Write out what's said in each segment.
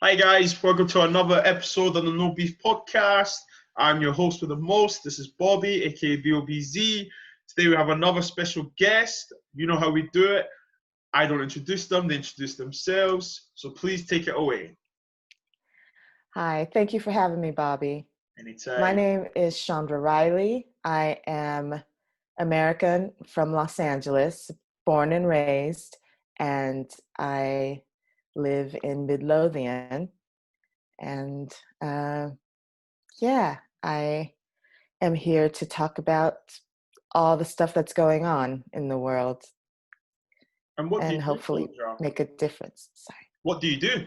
Hi guys, welcome to another episode on the No Beef Podcast. I'm your host with the most. This is Bobby, aka BOBZ. Today we have another special guest. You know how we do it. I don't introduce them, they introduce themselves. So please take it away. Hi, thank you for having me, Bobby. My Anytime. name is Shondra Riley. I am American from Los Angeles, born and raised, and I live in Midlothian. And yeah, I am here to talk about all the stuff that's going on in the world And what do you and do, hopefully Shondra? make a difference. Sorry. What do you do?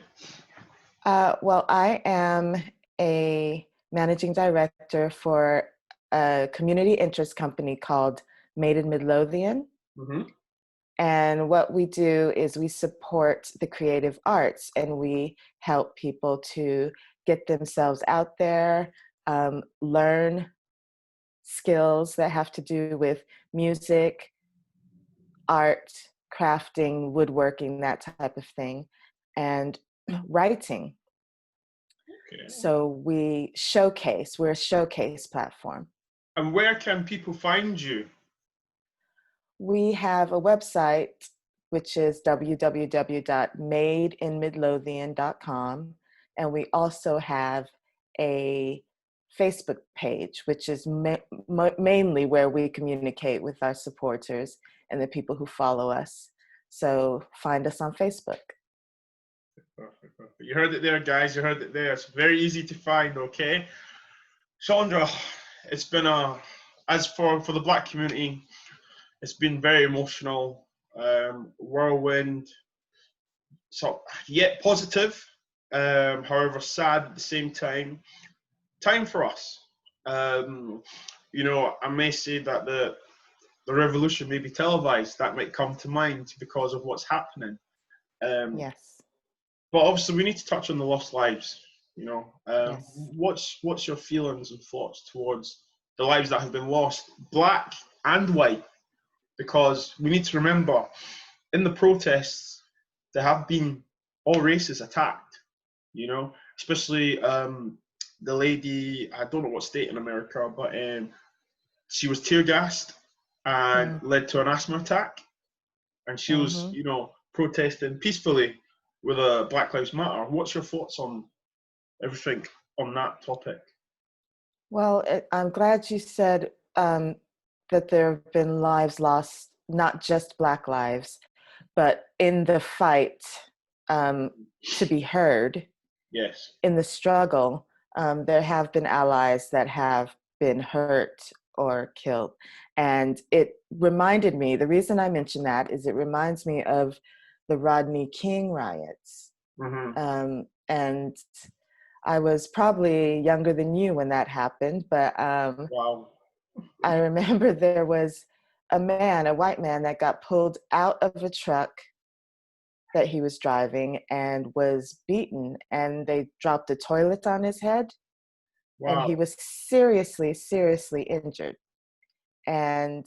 Well, I am a managing director for a community interest company called Made in Midlothian. Mm-hmm. And what we do is we support the creative arts and we help people to get themselves out there, learn skills that have to do with music, art, crafting, woodworking, that type of thing, and writing. Okay. So we're a showcase platform. And where can people find you? We have a website, which is www.madeinmidlothian.com. And we also have a Facebook page, which is mainly where we communicate with our supporters and the people who follow us. So find us on Facebook. Perfect, perfect. You heard it there, guys. You heard it there. It's very easy to find, okay? Chandra, it's been as for the black community, it's been very emotional, whirlwind, so yet positive, however sad at the same time. Time for us. Um, I may say that the revolution may be televised. That might come to mind because of what's happening. Um, Yes, but obviously, we need to touch on the lost lives. yes. What's your feelings and thoughts towards the lives that have been lost, black and white? Because we need to remember, in the protests, there have been all races attacked. Especially the lady. I don't know what state in America, but she was tear gassed and led to an asthma attack, and she was, Mm-hmm. protesting peacefully with a Black Lives Matter. What's your thoughts on everything on that topic? Well, I'm glad you said that there have been lives lost, not just Black lives, but in the fight um, to be heard, Yes. in the struggle, there have been allies that have been hurt or killed. And it reminded me, the reason I mention that is it reminds me of the Rodney King riots. Mm-hmm. And I was probably younger than you when that happened, but Wow. I remember there was a white man that got pulled out of a truck that he was driving and was beaten, and they dropped a toilet on his head, and he Wow. was seriously, seriously injured. And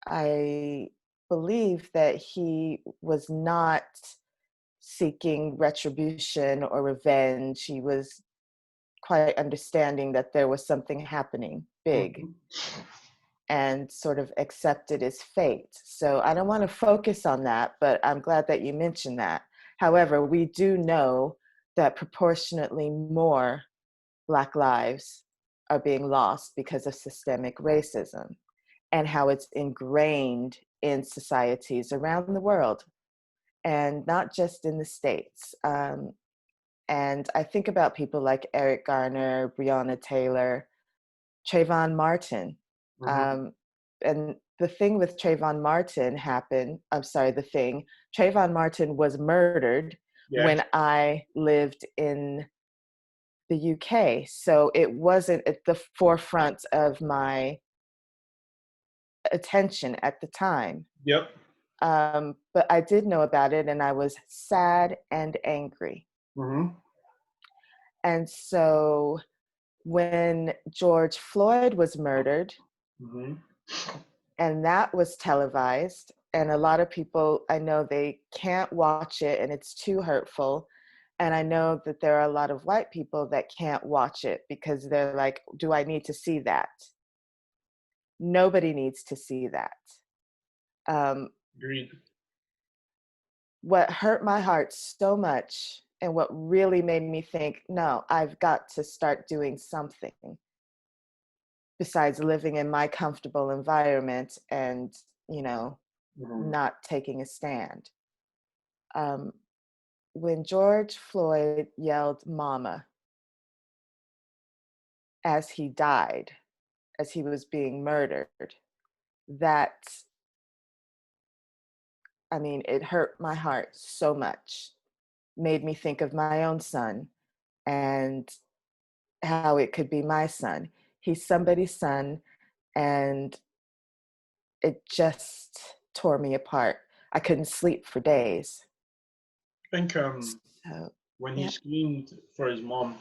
I believe that he was not seeking retribution or revenge. He was quite understanding that there was something happening big Mm-hmm. and sort of accepted his fate. So I don't want to focus on that, but I'm glad that you mentioned that. However, we do know that proportionately more Black lives are being lost because of systemic racism and how it's ingrained in societies around the world and not just in the States. And I think about people like Eric Garner, Breonna Taylor, Trayvon Martin. Mm-hmm. Um, and the thing with Trayvon Martin happened, I'm sorry, Trayvon Martin was murdered Yes. when I lived in the UK. So it wasn't at the forefront of my attention at the time. Yep. But I did know about it and I was sad and angry. Mm-hmm. And so when George Floyd was murdered, Mm-hmm. and that was televised, and a lot of people, I know they can't watch it and it's too hurtful. And I know that there are a lot of white people that can't watch it because they're like, do I need to see that? Nobody needs to see that. Agreed. What hurt my heart so much and what really made me think, no, I've got to start doing something besides living in my comfortable environment and, not taking a stand. When George Floyd yelled "Mama" as he died, as he was being murdered, that, it hurt my heart so much. Made me think of my own son and how it could be my son. He's somebody's son, and it just tore me apart. I couldn't sleep for days. I think So, when he yeah, screamed for his mom,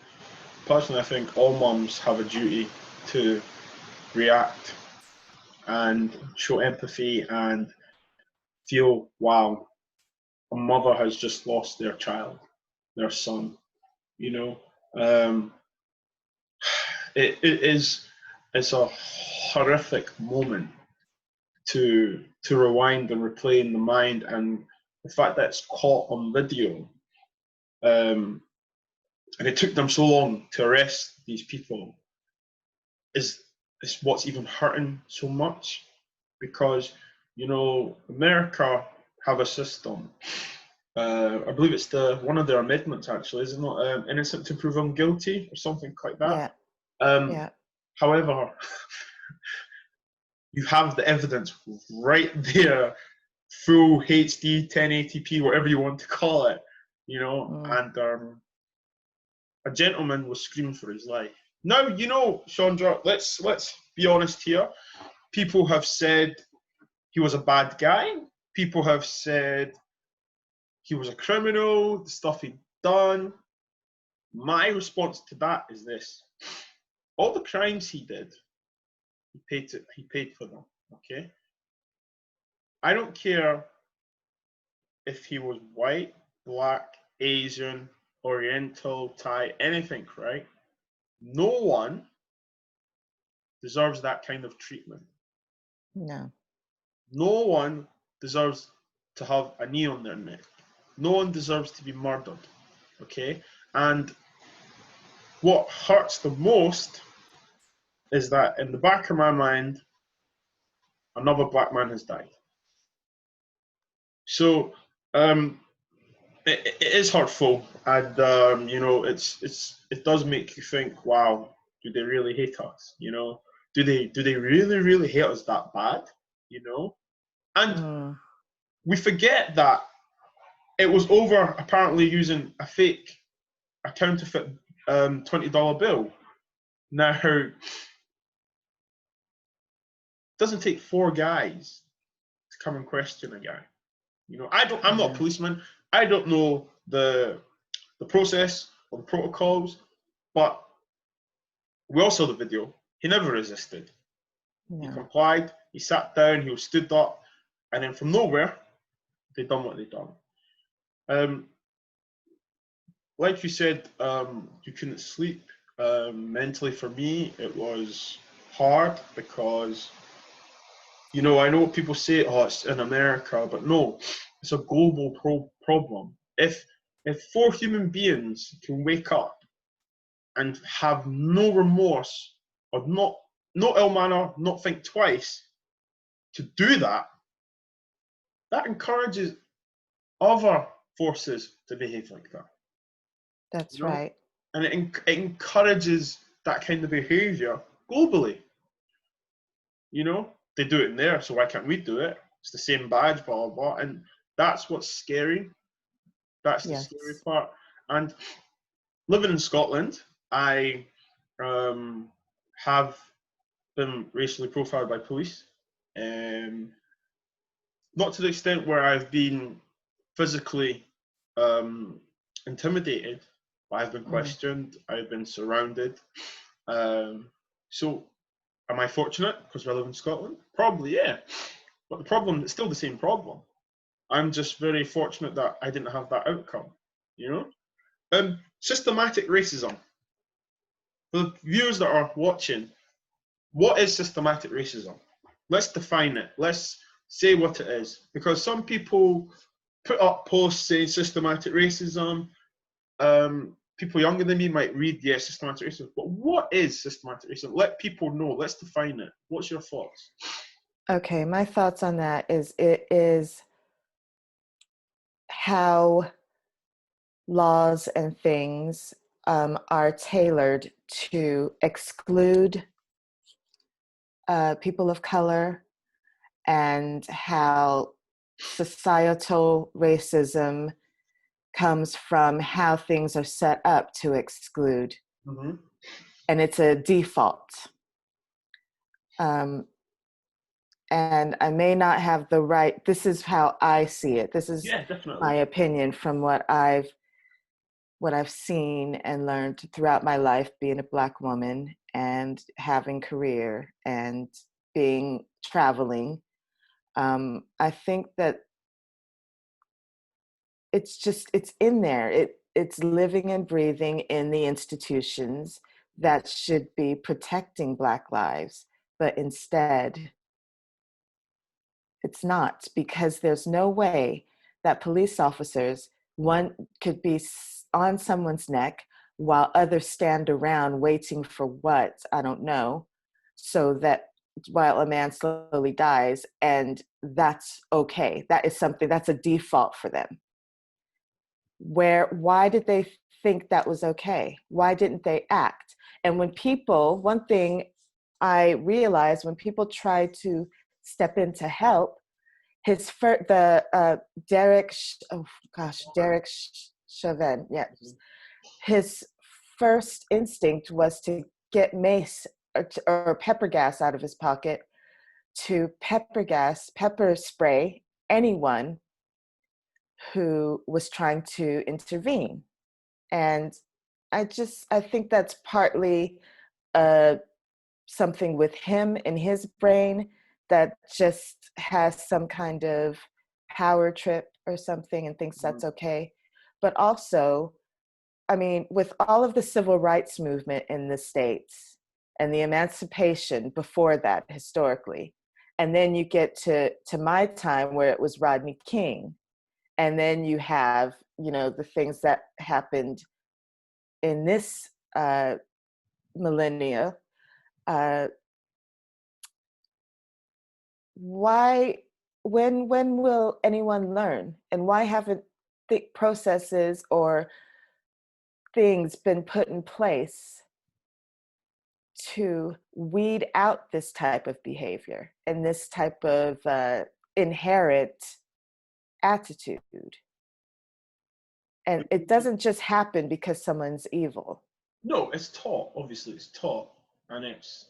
personally, I think all moms have a duty to react and show empathy and feel, wow, a mother has just lost their child, their son. You know, um, it is it's a horrific moment to rewind and replay in the mind, and the fact that it's caught on video, and it took them so long to arrest these people is what's even hurting so much, because America have a system. I believe it's the one of their amendments, actually, is it not? Innocent to proven guilty or something like that. yeah, Um, yeah, However, you have the evidence right there, full HD, 1080p, whatever you want to call it, mm, and a gentleman was screaming for his life. Now, Shondra, let's be honest here. People have said he was a bad guy. People have said he was a criminal, the stuff he'd done. My response to that is this: all the crimes he did, he paid for them. Okay? I don't care if he was white, black, Asian, Oriental, Thai, anything, right? No one deserves that kind of treatment. no, No one deserves to have a knee on their neck. No one deserves to be murdered. Okay? And what hurts the most is that in the back of my mind, another black man has died. So it is hurtful, and it does make you think, wow, do they really hate us? Do they really hate us that bad? And mm, we forget that it was over apparently using a counterfeit $20 bill. Now, it doesn't take four guys to come and question a guy. I'm not a yeah, policeman. I don't know the process or the protocols, but we all saw the video. He never resisted. He no, complied. He sat down. He was stood up, and then from nowhere, they done what they done. Like you said, you couldn't sleep. Mentally, for me, it was hard because I know people say, "Oh, it's in America," but no, it's a global problem. If four human beings can wake up and have no remorse or no ill manner, not think twice to do that, that encourages other forces to behave like that. You that's know, right. and it encourages that kind of behavior globally. They do it in there, so why can't we do it? It's the same badge, blah blah blah, and that's what's scary. That's the scary Yes. part. And living in Scotland, I have been racially profiled by police. Um, Not to the extent where I've been physically um, intimidated, but I've been Mm, questioned, I've been surrounded. Um, so, am I fortunate because I live in Scotland? Probably, yeah. But the problem is still the same problem. I'm just very fortunate that I didn't have that outcome, you know? Systematic racism. For the viewers that are watching, what is systematic racism? Let's define it. Let's say what it is. Because some people put up posts saying systematic racism. People younger than me might read, yes, systematic racism. But what is systematic racism? Let people know. Let's define it. What's your thoughts? Okay, my thoughts on that is it is how laws and things are tailored to exclude people of color, and how societal racism comes from how things are set up to exclude. Mm-hmm. And it's a default. And I may not have the right, this is how I see it. This is my opinion from what I've seen and learned throughout my life, being a Black woman and having career and being traveling. I think that it's in there. It's living and breathing in the institutions that should be protecting Black lives, but instead it's not, because there's no way that police officers, one could be on someone's neck while others stand around waiting for what, I don't know, so that while a man slowly dies, and that's okay. That is something, that's a default for them. Why did they think that was okay? Why didn't they act? And when people, one thing I realized, when people try to step in to help, Derek Chauvin, yeah, his first instinct was to get mace or pepper gas out of his pocket to pepper spray anyone who was trying to intervene. And I think that's partly something with him in his brain that just has some kind of power trip or something and thinks that's okay. But also, I mean, with all of the civil rights movement in the States and the emancipation before that, historically, and then you get to my time where it was Rodney King, and then you have, the things that happened in this millennia. When will anyone learn? And why haven't the processes or things been put in place to weed out this type of behavior and this type of inherent attitude? And it doesn't just happen because someone's evil. No, it's taught. Obviously, it's taught, and it's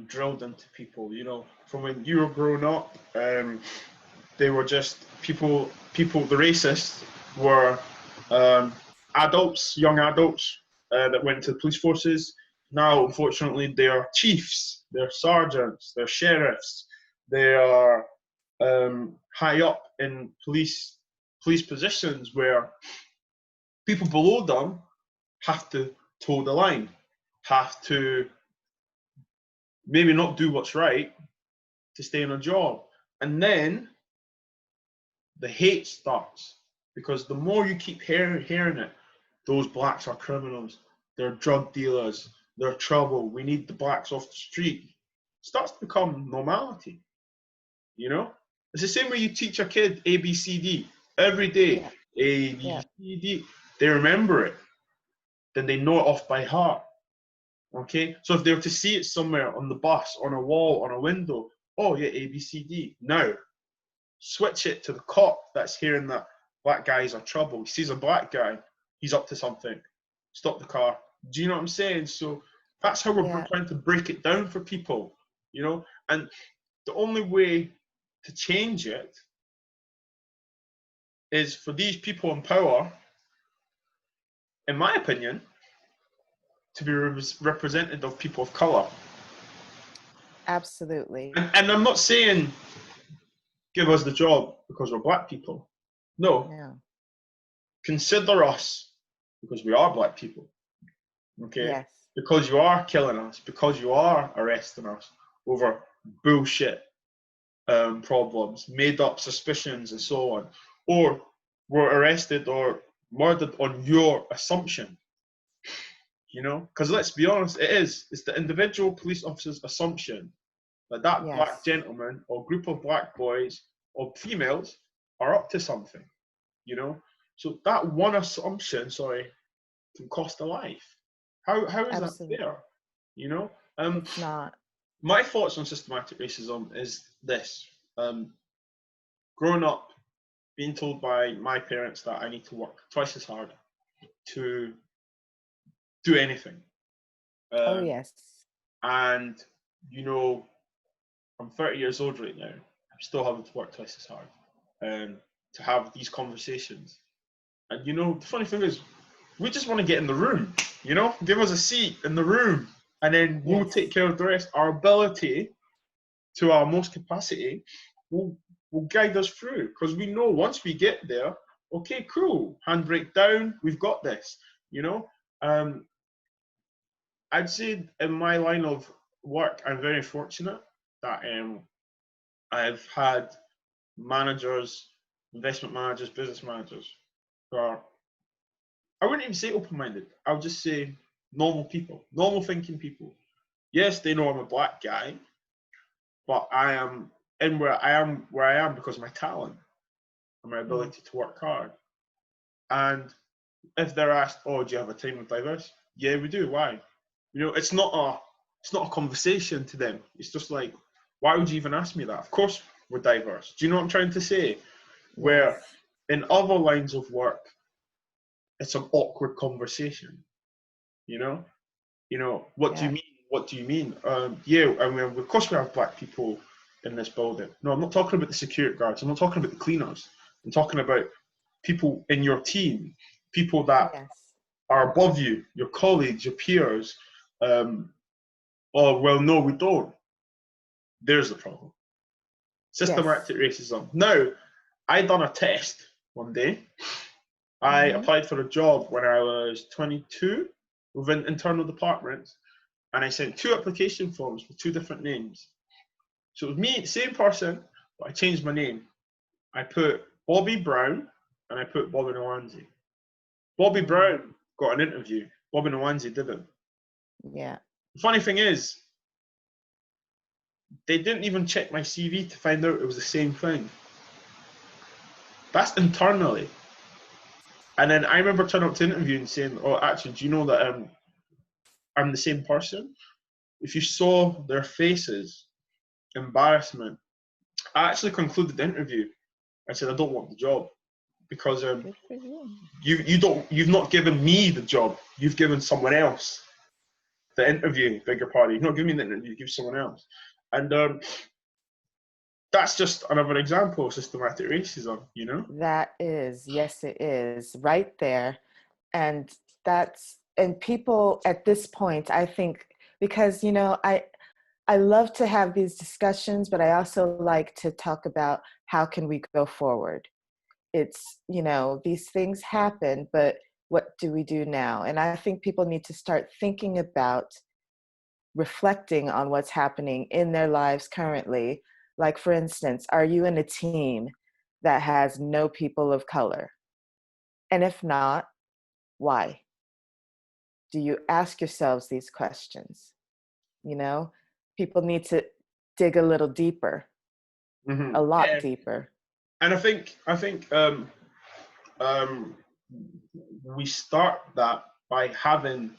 drilled into people. From when you were growing up, they were just people. The racists were adults, young adults that went to the police forces. Now, unfortunately, they are chiefs, they're sergeants, they're sheriffs, they are high up in police positions where people below them have to toe the line, have to maybe not do what's right to stay in a job. And then the hate starts, because the more you keep hearing it, those blacks are criminals, they're drug dealers, they're trouble, we need the blacks off the street. It starts to become normality. It's the same way you teach a kid ABCD every day. Yeah. A, B, C, D. They remember it. Then they know it off by heart. Okay? So if they were to see it somewhere on the bus, on a wall, on a window, oh yeah, A, B, C, D. Now, switch it to the cop that's hearing that black guys are trouble. He sees a black guy, he's up to something. Stop the car. Do you know what I'm saying? So that's how we're trying to break it down for people, And the only way to change it is for these people in power, in my opinion, to be representative of people of color. Absolutely. And I'm not saying give us the job because we're black people. No. Yeah. Consider us because we are black people, okay? Yes. Because you are killing us, because you are arresting us over bullshit problems, made up suspicions, and so on, or were arrested or murdered on your assumption, you know? Because let's be honest, it's the individual police officer's assumption that that black Yes. gentleman or group of black boys or females are up to something, you know? So that one assumption, can cost a life. How is that Absolutely. fair? You know? It's not. My thoughts on systematic racism is this. Growing up, being told by my parents that I need to work twice as hard to do anything. Oh, Um, yes. and, you know, I'm 30 years old right now. I'm still having to work twice as hard to have these conversations. And, you know, the funny thing is, we just want to get in the room, you know, give us a seat in the room, and then we'll take Yes. care of the rest. Our ability, to our most capacity, will guide us through, because we know once we get there, okay, cool, handbrake down, we've got this, you know. I'd say in my line of work, I'm very fortunate that I've had managers, investment managers, business managers who are, I wouldn't even say open-minded, I would just say normal people, normal thinking people. Yes, they know I'm a black guy, but I am in where I am because of my talent and my Mm. ability to work hard. And if they're asked, "Oh, do you have a team of diverse?" Yeah, we do. Why? You know, it's not a conversation to them. It's just like, why would you even ask me that? Of course we're diverse. Do you know what I'm trying to say? Where Yes. in other lines of work, it's an awkward conversation. You know, what do you Yeah. mean? What do you mean? Yeah, I mean, of course we have black people in this building. No, I'm not talking about the security guards. I'm not talking about the cleaners. I'm talking about people in your team, people that Yes. are above you, your colleagues, your peers. Oh, well, no, we don't. There's the problem. Yes. Systematic racism. Now, I done a test one day. I Mm-hmm. applied for a job when I was 22 within internal departments, and I sent 2 application forms with 2 different names. So it was me, same person, but I changed my name. I put Bobby Brown and I put Bobby Nwanzi. Bobby Mm. Brown got an interview. Bobby Nwanzi didn't. Yeah. The funny thing is, they didn't even check my CV to find out it was the same thing. That's internally. And then I remember turning up to interview and saying, "Oh, actually, do you know that I'm the same person?" If you saw their faces, embarrassment. I actually concluded the interview. I said, "I don't want the job because Good for you. you've not given me the job. You've given someone else the interview. Beg your pardon. You've not given me the interview. You give someone else." And that's just another example of systematic racism. You know. That is, yes, it is right there. And and people at this point, I think, because, I love to have these discussions, but I also like to talk about how can we go forward. It's, these things happen, but what do we do now? And I think people need to start thinking about reflecting on what's happening in their lives currently. Like, for instance, are you in a team that has no people of color? And if not, why? Do you ask yourselves these questions? You know, people need to dig a little deeper, Mm-hmm. a lot Yeah. deeper. And I think um, we start that by having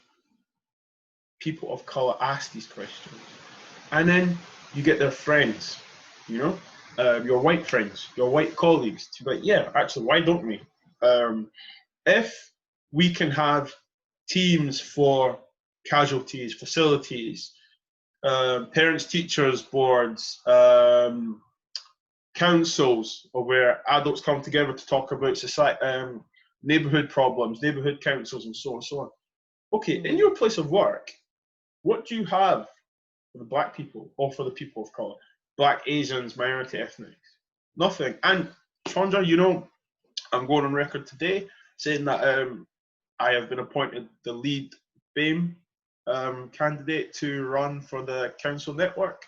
people of color ask these questions, and then you get their friends, you know, your white friends, your white colleagues, to be like, yeah, actually, why don't we? If we can have teams for casualties, facilities, parents, teachers, boards, councils, or where adults come together to talk about society, neighborhood problems, neighborhood councils, and so on and so on. Okay, in Mm. your place of work, what do you have for the black people or for the people of color? Black, Asians, minority ethnics? Nothing. And Shondra, I'm going on record today saying that I have been appointed the lead BAME candidate to run for the council network.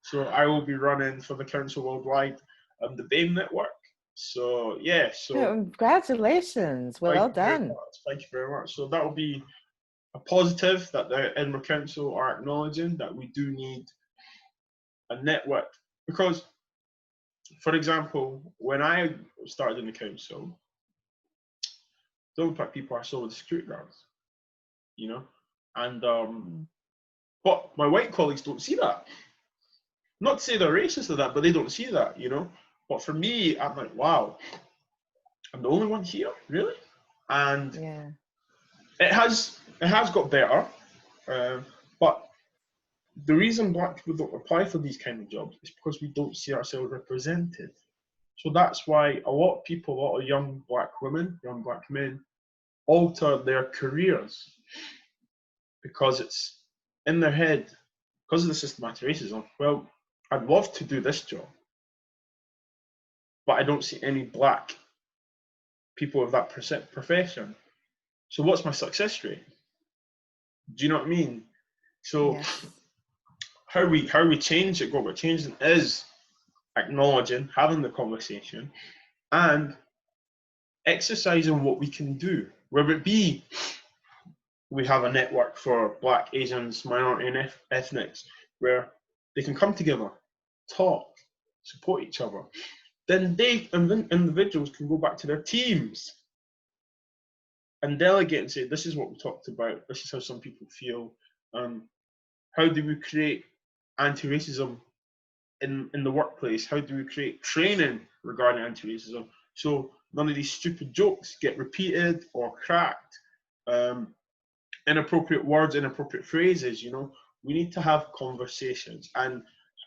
So I will be running for the council worldwide, the BAME network. So yeah, so Congratulations. thank Well you very done. much. Thank you very much. So that will be a positive that the Edinburgh Council are acknowledging that we do need a network. Because, for example, when I started in the council, the only people I saw were the security guards, you know, and but my white colleagues don't see that. Not to say they're racist or that, but they don't see that, you know. But for me, I'm like, wow, I'm the only one here, really, and Yeah. it has got better, but the reason black people don't apply for these kind of jobs is because we don't see ourselves represented. So that's why a lot of people, a lot of young black women, young black men, alter their careers because it's in their head, because of the systematic racism. Well, I'd love to do this job, but I don't see any black people of that profession. So what's my success rate? Do you know what I mean? So Yes. how we change it, what we're changing is acknowledging, having the conversation, and exercising what we can do. Whether it be we have a network for Black, Asians, minority, and ethnics where they can come together, talk, support each other. Then they individuals can go back to their teams and delegate and say, "This is what we talked about. This is how some people feel. How do we create anti-racism in the workplace? How do we create training regarding anti-racism so none of these stupid jokes get repeated or cracked? Inappropriate words, inappropriate phrases, you know, we need to have conversations." And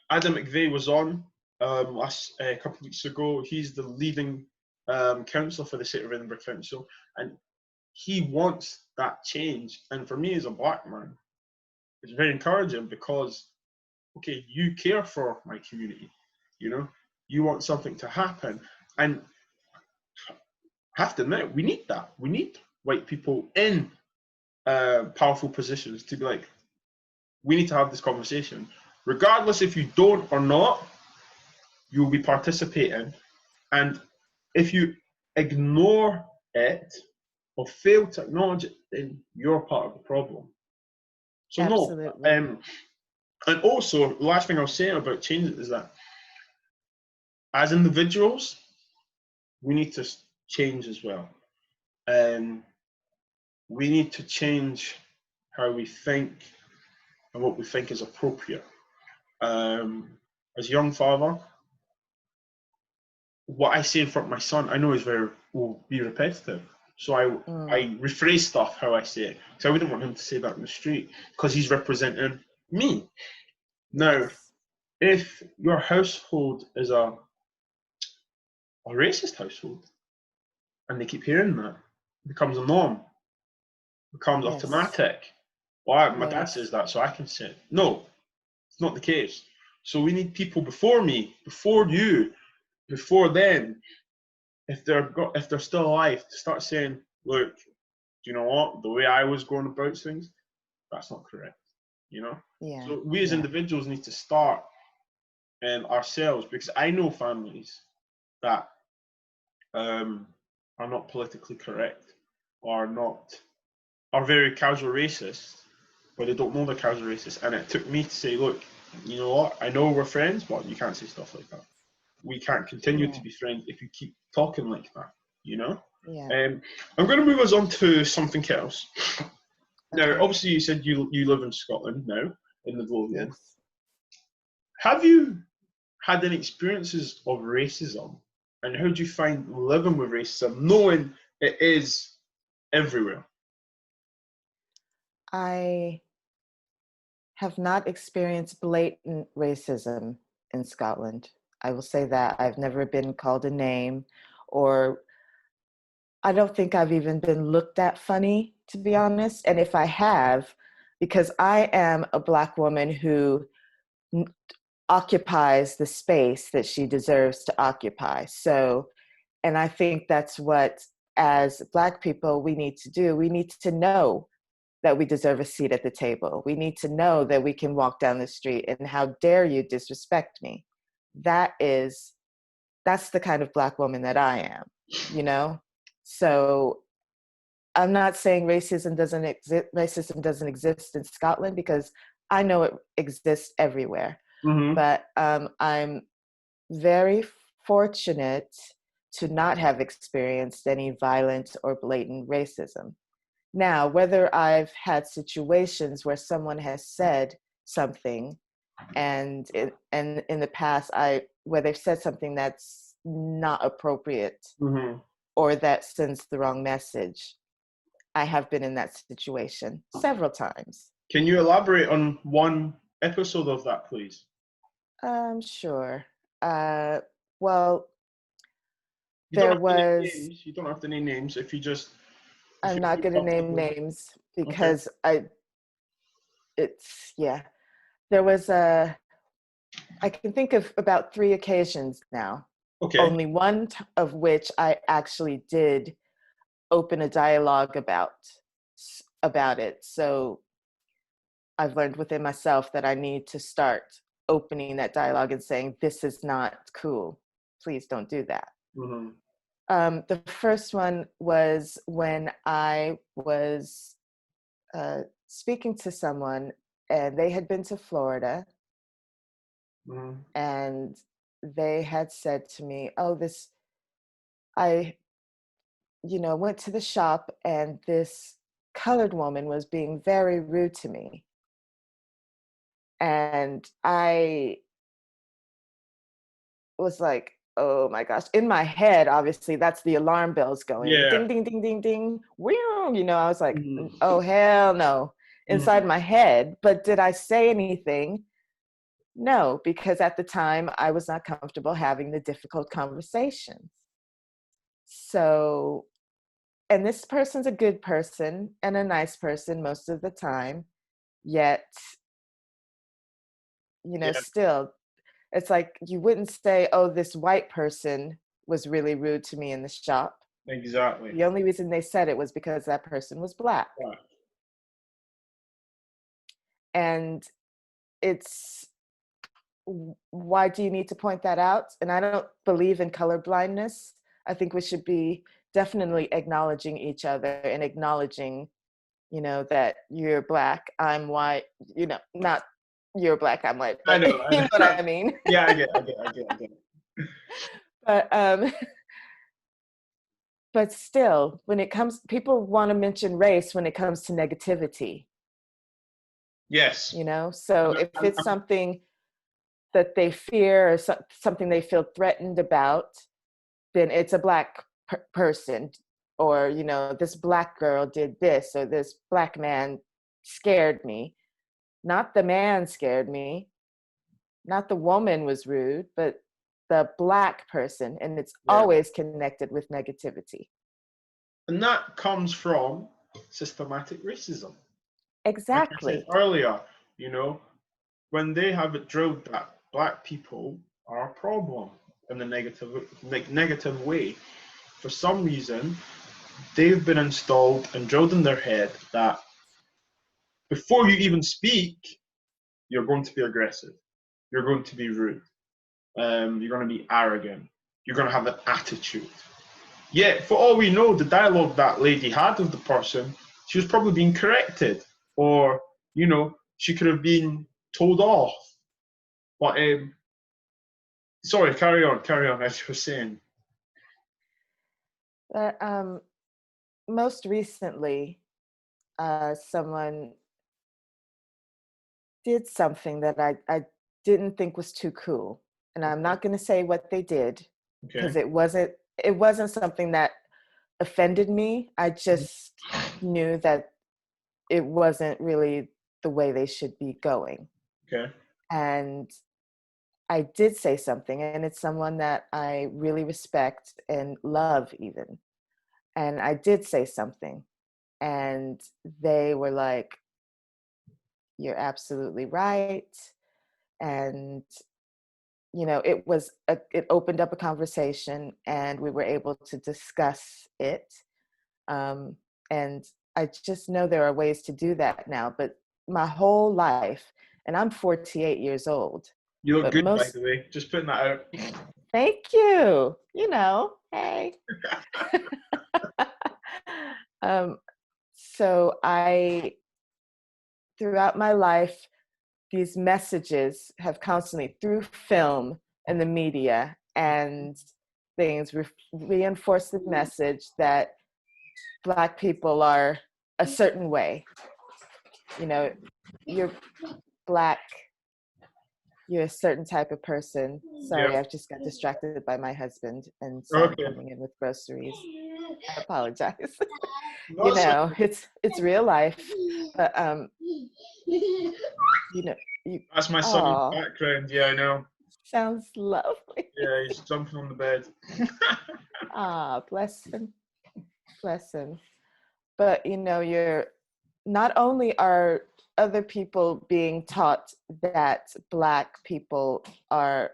Adam McVeigh was on last a couple of weeks ago. He's the leading councillor for the City of Edinburgh Council, and he wants that change. And for me as a black man, it's very encouraging because, okay, you care for my community, you know, you want something to happen. And I have to admit, we need that. We need white people in powerful positions to be like, we need to have this conversation. Regardless if you don't or not, you'll be participating. And if you ignore it or fail to acknowledge it, then you're part of the problem. So no, Absolutely. and also, the last thing I'll say about change is that as individuals, we need to change as well. We need to change how we think and what we think is appropriate. As a young father, what I say in front of my son, I know will be repetitive. So I rephrase stuff how I say it. So I wouldn't want him to say that in the street because he's representing me. Now, Yes. if your household is a racist household and they keep hearing that, it becomes a norm, becomes Yes. automatic. Well, my dad Yes. says that, so I can say it. No, it's not the case. So we need people before me, before you, before them, if they're still alive, to start saying, look, do you know what? The way I was going about things, that's not correct. You know? Yeah. So we as individuals need to start ourselves, because I know families that are not politically correct or are very casual racist, but they don't know they're casual racist. And it took me to say, look, you know what? I know we're friends, but you can't say stuff like that. We can't continue to be friends if you keep talking like that, you know? Yeah. I'm going to move us on to something else. Okay. Now, obviously, you said you live in Scotland now, in Midlothian. Yes. Have you had any experiences of racism? And how do you find living with racism, knowing it is everywhere? I have not experienced blatant racism in Scotland. I will say that. I've never been called a name, or I don't think I've even been looked at funny, to be honest. And if I have, because I am a Black woman who occupies the space that she deserves to occupy. So, and I think that's what as Black people we need to do. We need to know that we deserve a seat at the table. We need to know that we can walk down the street, and how dare you disrespect me. That's the kind of Black woman that I am, you know? So I'm not saying racism doesn't exist in Scotland, because I know it exists everywhere. Mm-hmm. But I'm very fortunate to not have experienced any violent or blatant racism. Now, whether I've had situations where someone has said something, and in the past, where they've said something that's not appropriate, Mm-hmm. or that sends the wrong message, I have been in that situation several times. Can you elaborate on one episode of that, please? Sure. Well, You don't there have to name was, names. You don't have to name names if you just if I'm you not feel going to name comfortable. names, Okay. because yeah. There was I can think of about 3 occasions now, Okay. only one of which I actually did open a dialogue about it. So I've learned within myself that I need to start opening that dialogue and saying, this is not cool. Please don't do that. Mm-hmm. The first one was when I was speaking to someone, and they had been to Florida, Mm-hmm. and they had said to me, oh, I, went to the shop, and this colored woman was being very rude to me. And I was like, oh my gosh. In my head, obviously, that's the alarm bells going Yeah. ding, ding, ding, ding, ding. I was like, Mm-hmm. oh, hell no, inside Mm-hmm. my head. But did I say anything? No, because at the time I was not comfortable having the difficult conversations. So, and this person's a good person and a nice person most of the time, yet, Yeah. still, it's like you wouldn't say, oh, this white person was really rude to me in the shop. Exactly. The only reason they said it was because that person was Black. Right. And it's, why do you need to point that out? And I don't believe in color blindness. I think we should be definitely acknowledging each other, and acknowledging, that you're Black, I'm white, not you're Black, I'm white, I but know. I you know what know. I mean. Yeah, I get. But but still, when it comes, people want to mention race when it comes to negativity, Yes. So And if it's something that they fear, or something they feel threatened about, then it's a Black person, or this Black girl did this, or this Black man scared me. Not the man scared me, not the woman was rude, but the Black person, and it's yeah. always connected with negativity. And that comes from systematic racism. Like I said Exactly. earlier, you know, when they have it drilled that Black people are a problem in the negative way, for some reason, they've been installed and drilled in their head that before you even speak, you're going to be aggressive, you're going to be rude, you're going to be arrogant, you're going to have an attitude. Yet, for all we know, the dialogue that lady had with the person, she was probably being corrected, or she could have been told off. But sorry, carry on, as you were saying. But most recently, someone did something that I didn't think was too cool. And I'm not going to say what they did, because Okay. it wasn't something that offended me. I just knew that it wasn't really the way they should be going. Okay. And I did say something, and it's someone that I really respect and love even. And I did say something, and they were like, you're absolutely right. And it opened up a conversation, and we were able to discuss it. And I just know there are ways to do that now. But my whole life, and I'm 48 years old, You look but good, by most, the way. Just putting that out. thank you. Hey. um, so throughout my life, these messages have constantly, through film and the media and things, reinforced the message that Black people are a certain way. You're Black, you're a certain type of person. Yeah. Sorry, I've just got distracted by my husband and saw him Okay. coming in with groceries. I apologize. No, It's real life. But you know, you that's my son in the oh, background. Yeah, I know. sounds lovely. Yeah, he's jumping on the bed. Ah, bless him. Bless him. But you're not only are other people being taught that Black people are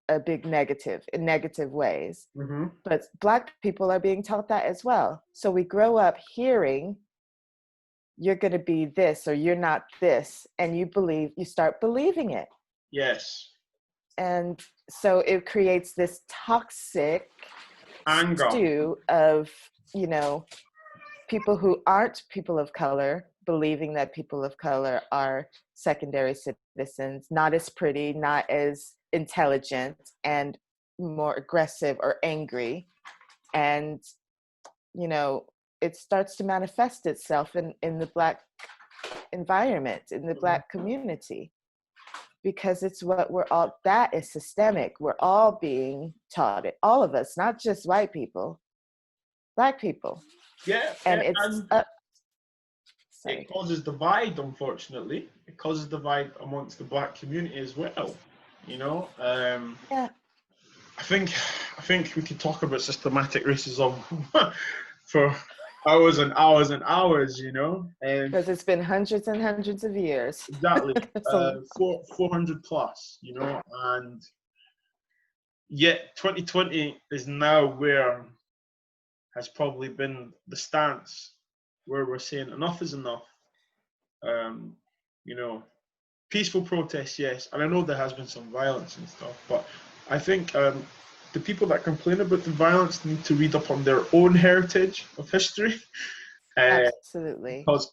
a big negative in negative ways, Mm-hmm. but Black people are being taught that as well. So we grow up hearing you're going to be this or you're not this, and you start believing it. Yes. And so it creates this toxic Anger. stew of people who aren't people of color believing that people of color are secondary citizens, not as pretty, not as intelligent, and more aggressive or angry. And it starts to manifest itself in the Black environment, in the Black community, because it's what that is systemic. We're all being taught it, all of us, not just white people, Black people. Yeah, And yeah, it's and sorry. it causes divide. Unfortunately, it causes divide amongst the Black community as well. You know, Yeah, I think we could talk about systematic racism for hours and hours and hours. And because it's been hundreds and hundreds of years. exactly, So 400 plus. And yet 2020 is now where has probably been the stance where we're saying enough is enough. Um, you know, Peaceful protests, yes, and I know there has been some violence and stuff, but I think the people that complain about the violence need to read up on their own heritage of history, absolutely. because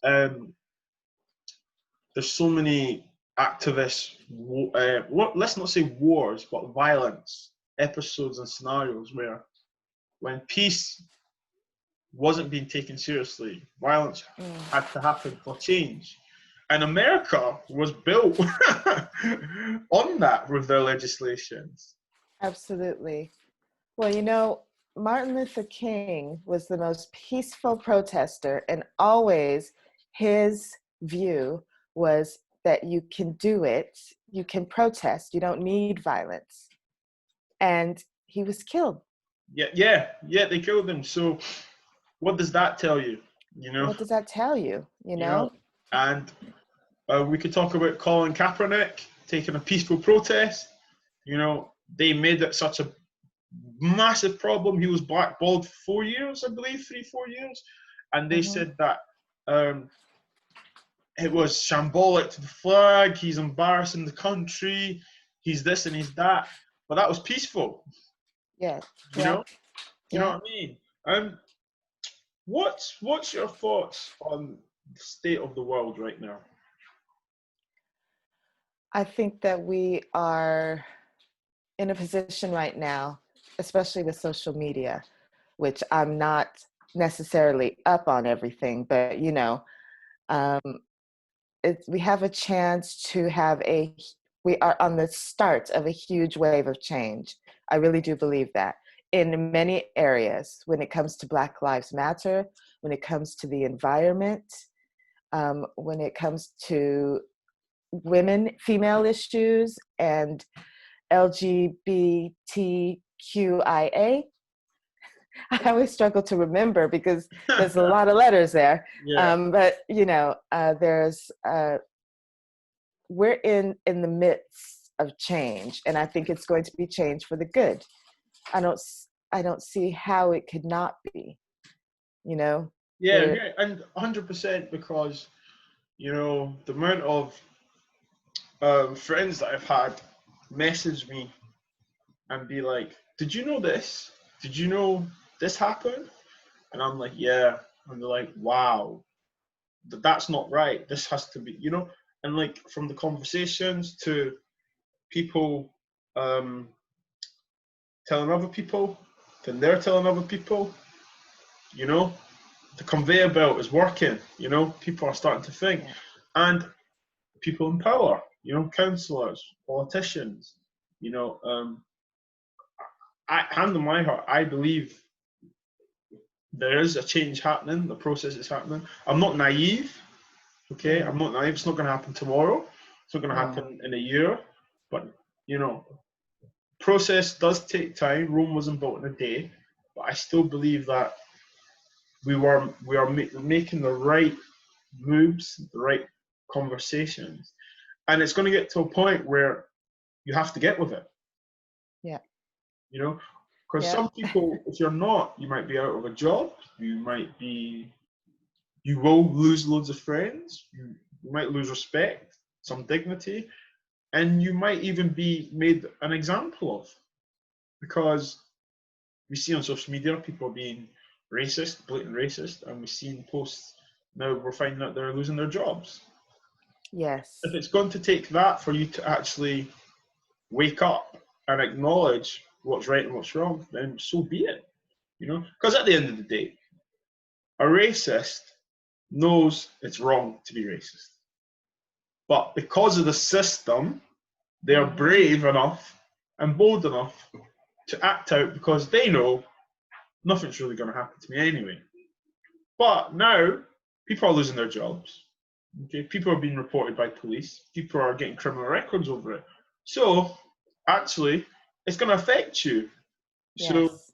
there's so many activists. Let's not say wars, but violence episodes and scenarios where, when peace wasn't being taken seriously, violence had to happen for change. And America was built on that with their legislations. Absolutely. Well, Martin Luther King was the most peaceful protester, and always his view was that you can do it, you can protest, you don't need violence. And he was killed. Yeah, they killed him. So what does that tell you? You know, What does that tell you? you know, and we could talk about Colin Kaepernick taking a peaceful protest. They made it such a massive problem. He was blackballed for 4 years, I believe, 4 years, and they said that it was shambolic to the flag. He's embarrassing the country. He's this and he's that. But that was peaceful. Yeah. You know. You know Yeah. what I mean? What's your thoughts on the state of the world right now? I think that we are in a position right now, especially with social media, which I'm not necessarily up on everything, but we have a chance to we are on the start of a huge wave of change. I really do believe that in many areas, when it comes to Black Lives Matter, when it comes to the environment, when it comes to female issues, and LGBTQIA. I always struggle to remember because there's a lot of letters there. Yeah. But we're in the midst of change, and I think it's going to be change for the good. I don't see how it could not be. Yeah, yeah, and 100% because you know the amount of friends that I've had message me and be like, "Did you know this? Did you know this happened?" And I'm like, "Yeah," and they're like, "Wow, that's not right. This has to be," you know. And like from the conversations to people um, telling other people, then they're telling other people, you know, the conveyor belt is working. You know, people are starting to think, and people in power, you know, councillors, politicians, you know, hand on my heart, I believe there is a change happening. The process is happening. I'm not naive. Okay, I'm not naive. It's not going to happen tomorrow. It's not going to happen in a year. But you know, process does take time. Rome wasn't built in a day. But I still believe that we are making the right moves, the right conversations, and it's going to get to a point where you have to get with it. Yeah. You know, because Yeah. some people, if you're not, you might be out of a job. You will lose loads of friends. You might lose respect, some dignity, and you might even be made an example of because we see on social media people being racist, blatant racist, and we've seen posts now we're finding out they're losing their jobs. Yes. If it's going to take that for you to actually wake up and acknowledge what's right and what's wrong, then so be it. You know, because at the end of the day, a racist knows it's wrong to be racist, but because of the system, they are brave enough and bold enough to act out because they know nothing's really going to happen to me anyway. But now people are losing their jobs. Okay, people are being reported by police. People are getting criminal records over it. So actually, it's going to affect you. So Yes.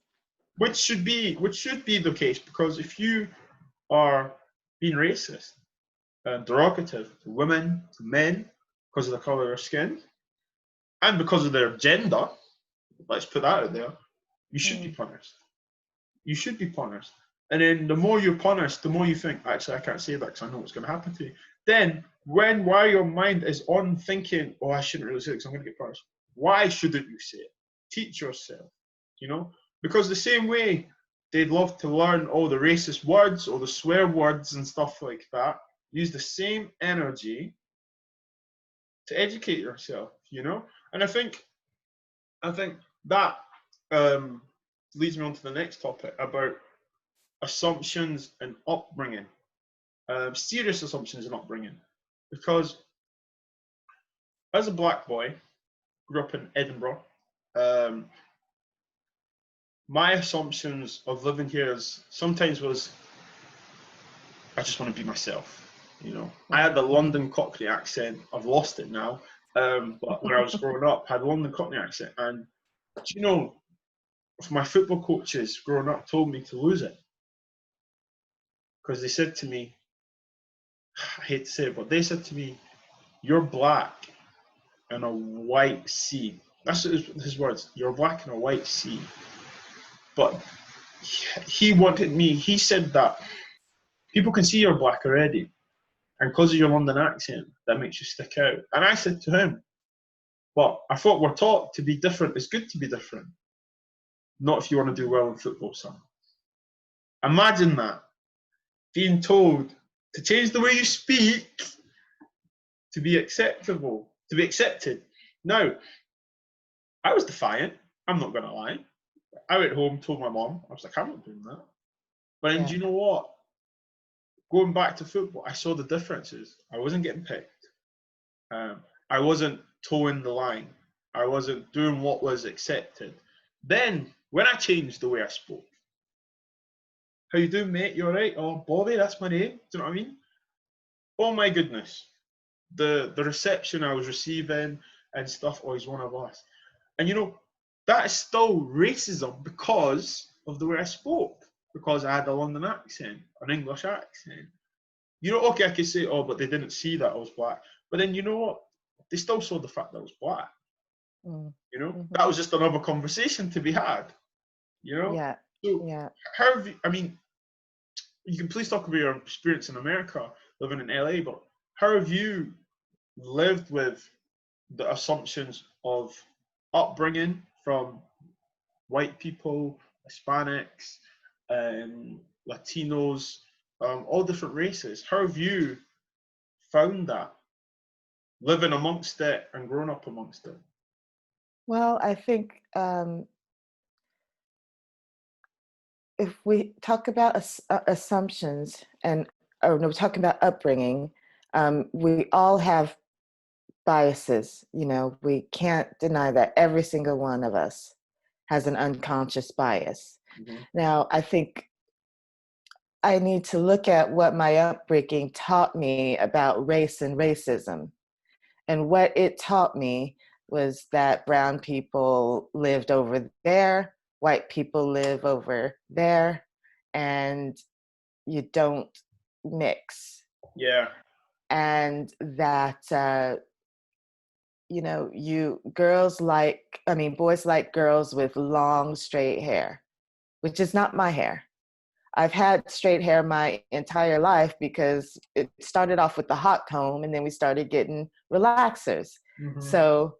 which should be the case because if you are being racist and derogative to women, to men because of the color of their skin, and because of their gender, let's put that out there, you should be punished. You should be punished. And then the more you're punished, the more you think, actually, I can't say that because I know what's going to happen to you. Then, while your mind is on thinking, oh, I shouldn't really say it because I'm going to get punished, why shouldn't you say it? Teach yourself, you know? Because the same way they'd love to learn all the racist words or the swear words and stuff like that, use the same energy to educate yourself, you know? And I think that leads me on to the next topic about assumptions and upbringing, serious assumptions and upbringing. Because as a black boy, grew up in Edinburgh, um, my assumptions of living here is sometimes was I just want to be myself. You know, I had the London Cockney accent. I've lost it now. But when I was growing up, I had a London Cockney accent, and you know, my football coaches growing up told me to lose it because they said to me, I hate to say it, but they said to me, "You're black in a white sea." That's his words. You're black in a white sea. But he wanted me. He said that people can see you're black already, and because of your London accent, that makes you stick out. And I said to him, "But I thought we're taught to be different. It's good to be different. Not if you want to do well in football, son." Imagine that being told to change the way you speak to be acceptable, to be accepted. Now, I was defiant. I'm not going to lie. I went home, told my mom. I was like, I'm not doing that. But then, do you know what? Going back to football, I saw the differences. I wasn't getting picked. I wasn't towing the line. I wasn't doing what was accepted. Then, when I changed the way I spoke, how you doing, mate? You all right? Oh, Bobby, that's my name. Do you know what I mean? Oh my goodness, the reception I was receiving and stuff. Oh, he's one of us. And you know, that is still racism because of the way I spoke, because I had a London accent, an English accent. You know, okay, I could say, oh, but they didn't see that I was black. But then you know what? They still saw the fact that I was black. You know, that was just another conversation to be had. You know, Yeah. so Yeah. how have you, I mean, you can please talk about your experience in America, living in LA, but how have you lived with the assumptions of upbringing from white people, Hispanics, Latinos, all different races? How have you found that living amongst it and growing up amongst it? Well, I think if we talk about assumptions and, or no, talking about upbringing, we all have biases. You know, we can't deny that every single one of us has an unconscious bias. Mm-hmm. Now, I think I need to look at what my upbringing taught me about race and racism. And what it taught me was that brown people lived over there, white people live over there, and you don't mix. Yeah. And that, you know, boys like girls with long, straight hair, which is not my hair. I've had straight hair my entire life because it started off with the hot comb and then we started getting relaxers. Mm-hmm. So,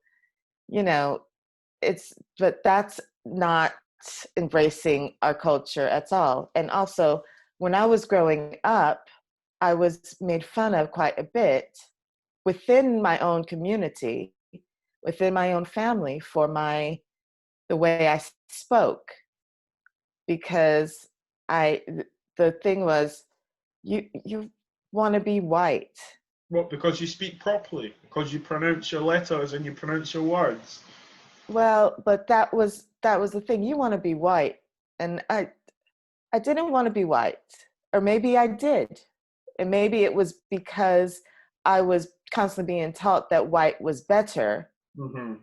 you know, but that's not embracing our culture at all. And also, when I was growing up, I was made fun of quite a bit within my own community, within my own family for the way I spoke, because the thing was, you want to be white. What, because you speak properly? Because you pronounce your letters and you pronounce your words? Well, but that was the thing. You want to be white, and I didn't want to be white, or maybe I did, and maybe it was because I was constantly being taught that white was better Mm-hmm.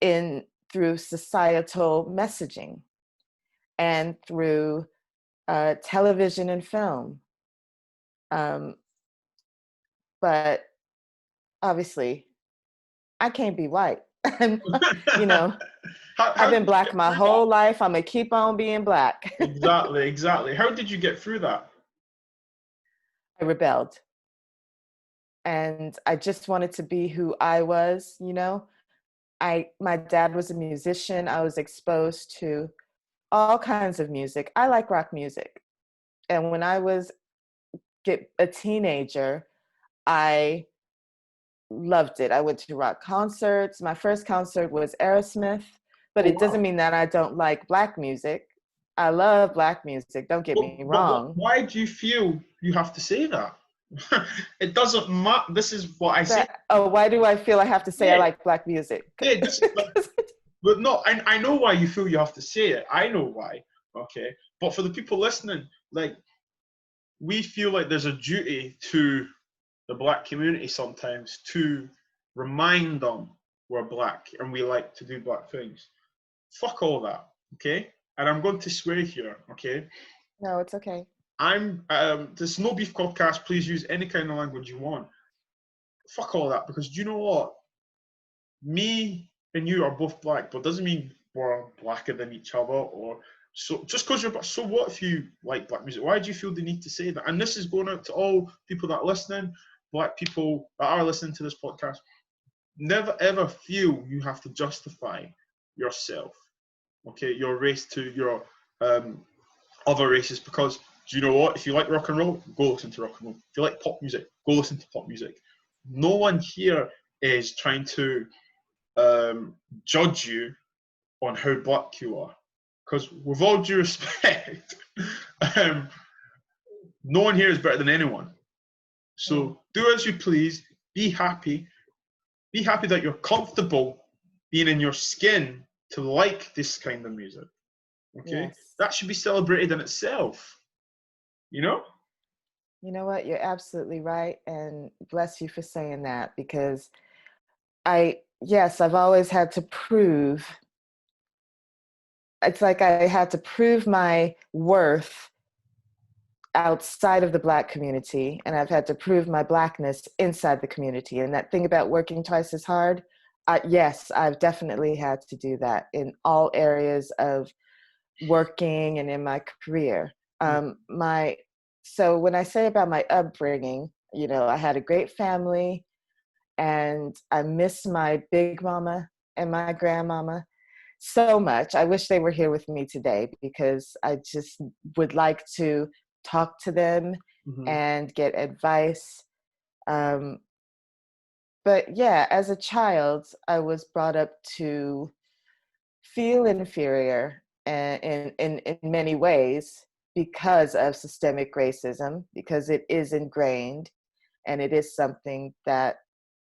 in through societal messaging and through television and film. Um, but obviously, I can't be white. You know, I've how been did you black get my through that? whole life. I'm gonna keep on being black. Exactly. How did you get through that? I rebelled, and I just wanted to be who I was. You know, my dad was a musician. I was exposed to all kinds of music. I like rock music, and when I was a teenager, I loved it. I went to rock concerts. My first concert was Aerosmith, but Oh it doesn't wow. mean that I don't like black music. I love black music, don't get me wrong. Why do you feel you have to say that? It doesn't matter. This is what I say. Why do I feel I have to say I Yeah, like black music? yeah. But no, I know why you feel you have to say it. I know why. Okay, but for the people listening, like, we feel like there's a duty to the black community sometimes to remind them we're black and we like to do black things. Fuck all that, okay? And I'm going to swear here, okay? No, it's okay. I'm this is No Beef Podcast. Please use any kind of language you want. Fuck all that, because do you know what? Me and you are both black, but doesn't mean we're blacker than each other. Or so just because you're black. So what if you like black music? Why do you feel the need to say that? And this is going out to all people that are listening, black people that are listening to this podcast. Never ever feel you have to justify yourself, okay, your race to your other races, because do you know what? If you like rock and roll, go listen to rock and roll. If you like pop music, go listen to pop music. No one here is trying to judge you on how black you are, because with all due respect, um, no one here is better than anyone. So do as you please. Be happy. Be happy that you're comfortable being in your skin to like this kind of music. Okay, Yes. that should be celebrated in itself. You know. You know what? You're absolutely right. And bless you for saying that, because yes, I've always had to prove, it's like I had to prove my worth outside of the black community, and I've had to prove my blackness inside the community. And that thing about working twice as hard, yes, I've definitely had to do that in all areas of working and in my career. My so when I say about my upbringing, you know, I had a great family, and I miss my big mama and my grandmama so much. I wish they were here with me today because I just would like to talk to them Mm-hmm. and get advice. Um, but yeah, as a child, I was brought up to feel inferior in many ways because of systemic racism, because it is ingrained, and it is something that,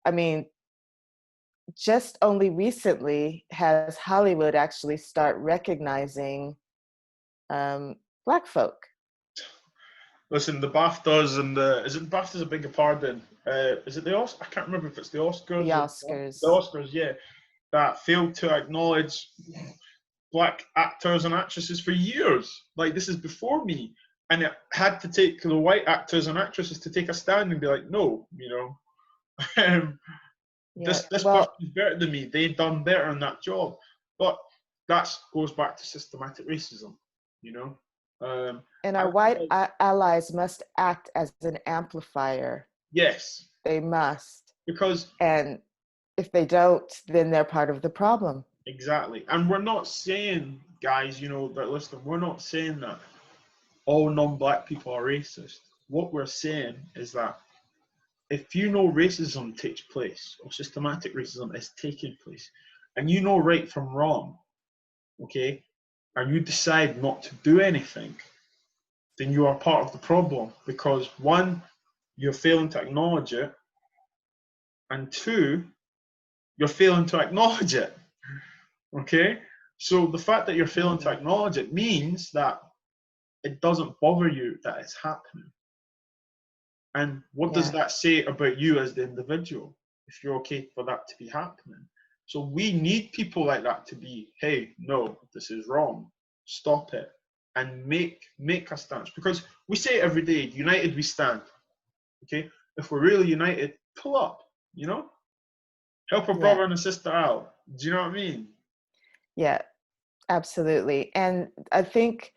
I mean, just only recently has Hollywood actually start recognizing um, Black folk. Listen, the BAFTAs and the is it BAFTAs a bigger pardon? Is it the Oscars? I can't remember if it's the The Oscars or the Oscars. Oscars. Yeah, that failed to acknowledge black actors and actresses for years. Like this is before me, and it had to take the white actors and actresses to take a stand and be like, no, you know, Yeah. this person Well, is better than me. They've done better in that job, but that goes back to systematic racism, you know. and I our feel white like, allies must act as an amplifier. yes, They must. because And if they don't, then they're part of the problem. exactly, and we're not saying, guys, you know, that listen, we're not saying that all non-black people are racist. What we're saying is that if you know racism takes place or systematic racism is taking place, and you know right from wrong, okay, and you decide not to do anything, then you are part of the problem because one, you're failing to acknowledge it, and two, you're failing to acknowledge it. Okay? So the fact that you're failing to Mm, acknowledge it means that it doesn't bother you that it's happening. And what does yeah. that say about you as the individual if you're okay for that to be happening? So we need people like that to be, hey, no, this is wrong. Stop it. And make a stance. Because we say it every day, united we stand. Okay? If we're really united, pull up, you know? Help a Yeah. brother and a sister out. Do you know what I mean? Yeah. Absolutely. And I think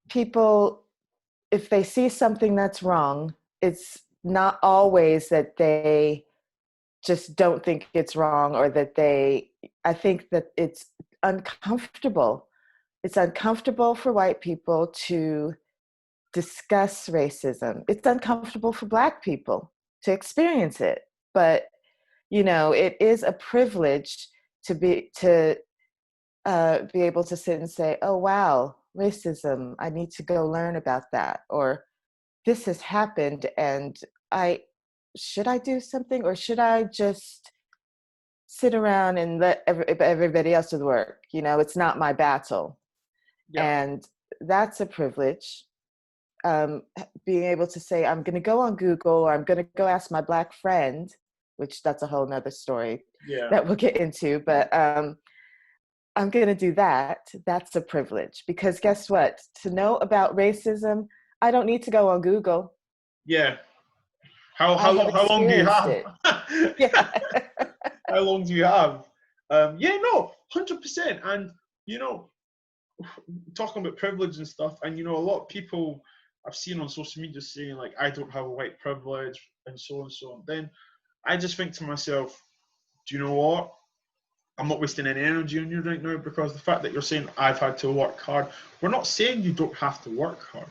people, if they see something that's wrong, it's not always that they just don't think it's wrong, or that they, I think that it's uncomfortable. It's uncomfortable for white people to discuss racism. It's uncomfortable for Black people to experience it. But, you know, it is a privilege to be able to sit and say, oh, wow, racism, I need to go learn about that. Or this has happened, and should I do something, or should I just sit around and let everybody else do the work? You know, it's not my battle. Yeah. And that's a privilege. Being able to say, I'm going to go on Google, or I'm going to go ask my Black friend, which that's a whole nother story Yeah. that we'll get into. But I'm going to do that. That's a privilege, because guess what? To know about racism, I don't need to go on Google. Yeah. How I how have long how long do you experienced have? it. Yeah. How long do you have? Yeah, no, 100%. And you know, talking about privilege and stuff, and you know, a lot of people I've seen on social media saying like, I don't have a white privilege, and so on and so on. Then I just think to myself, do you know what? I'm not wasting any energy on you right now, because the fact that you're saying I've had to work hard, we're not saying you don't have to work hard.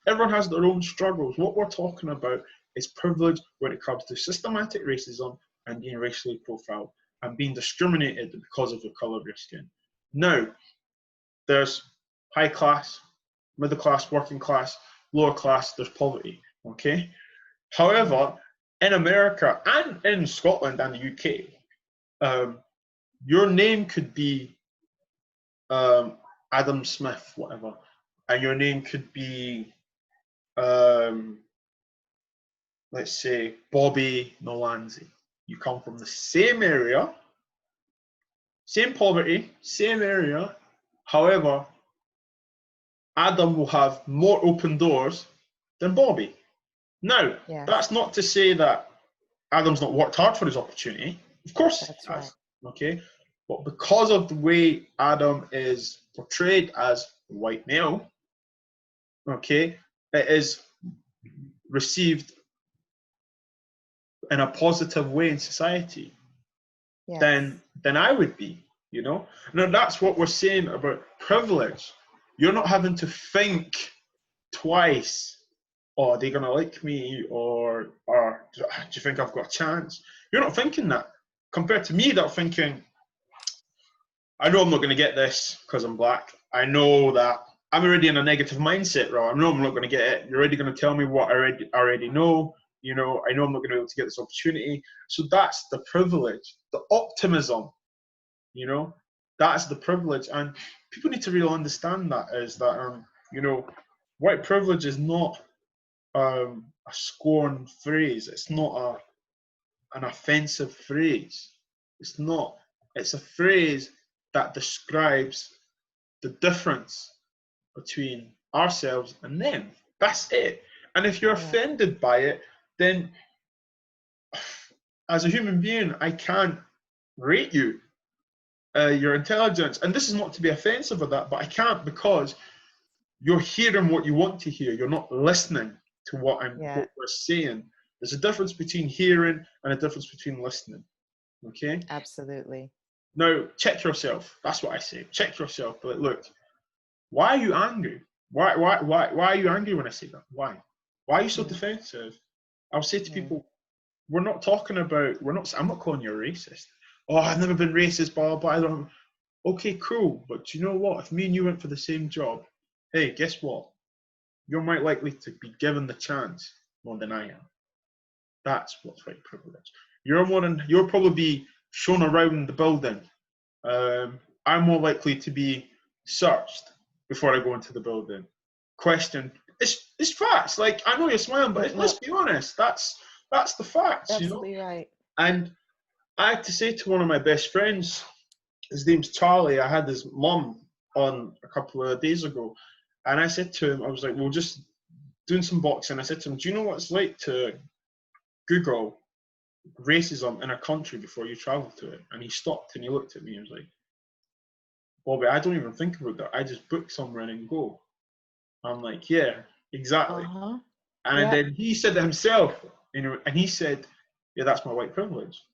Everyone has their own struggles. What we're talking about is privilege when it comes to systematic racism and being racially profiled and being discriminated because of the colour of your skin. Now, there's high class, middle class, working class, lower class, there's poverty. Okay? However, in America and in Scotland and the UK, your name could be um, Adam Smith, whatever, and your name could be, um, let's say, Bobby Nolanzi. You come from the same area, same poverty, same area. However, Adam will have more open doors than Bobby. Now, Yes, that's not to say that Adam's not worked hard for his opportunity. Of course he that's right. has. Okay. But because of the way Adam is portrayed as a white male, okay, it is received in a positive way in society, Yes. then I would be, you know. Now that's what we're saying about privilege. You're not having to think twice. Oh, are they gonna like me, or do you think I've got a chance? You're not thinking that. Compared to me, that thinking, I know I'm not going to get this because I'm black. I know that I'm already in a negative mindset, right? I know I'm not going to get it. You're already going to tell me what I already know. You know, I know I'm not going to be able to get this opportunity. So that's the privilege, the optimism, you know, that's the privilege. And people need to really understand that is that, you know, white privilege is not a scorn phrase. It's not an offensive phrase. It's not. It's a phrase that describes the difference between ourselves and them. That's it. And if you're offended by it, then as a human being, I can't rate you, your intelligence. And this is not to be offensive of that, but I can't, because you're hearing what you want to hear. You're not listening to what we're saying. There's a difference between hearing and a difference between listening. Okay? Absolutely. Now, check yourself. That's what I say. Check yourself. But look, why are you angry? Why are you angry when I say that? Why? Why are you so defensive? I'll say to people, we're not talking about, I'm not calling you a racist. Oh, I've never been racist, blah, blah, I don't. Okay, cool. But you know what? If me and you went for the same job, hey, guess what? You're more likely to be given the chance more than I am. That's what's white privilege. You'll probably be shown around the building. I'm more likely to be searched before I go into the building. Questioned. It's facts. Like, I know you're smiling, but let's be honest. That's the facts. Absolutely, you know? Right. And I had to say to one of my best friends, his name's Charlie. I had his mum on a couple of days ago, and I said to him, I was like, we're just doing some boxing. I said to him, do you know what it's like to Google racism in a country before you travel to it? And he stopped and he looked at me and was like, Bobby, I don't even think about that. I just book somewhere and go. I'm like, yeah, exactly. And then he said to himself, you know, and he said, yeah, that's my white privilege.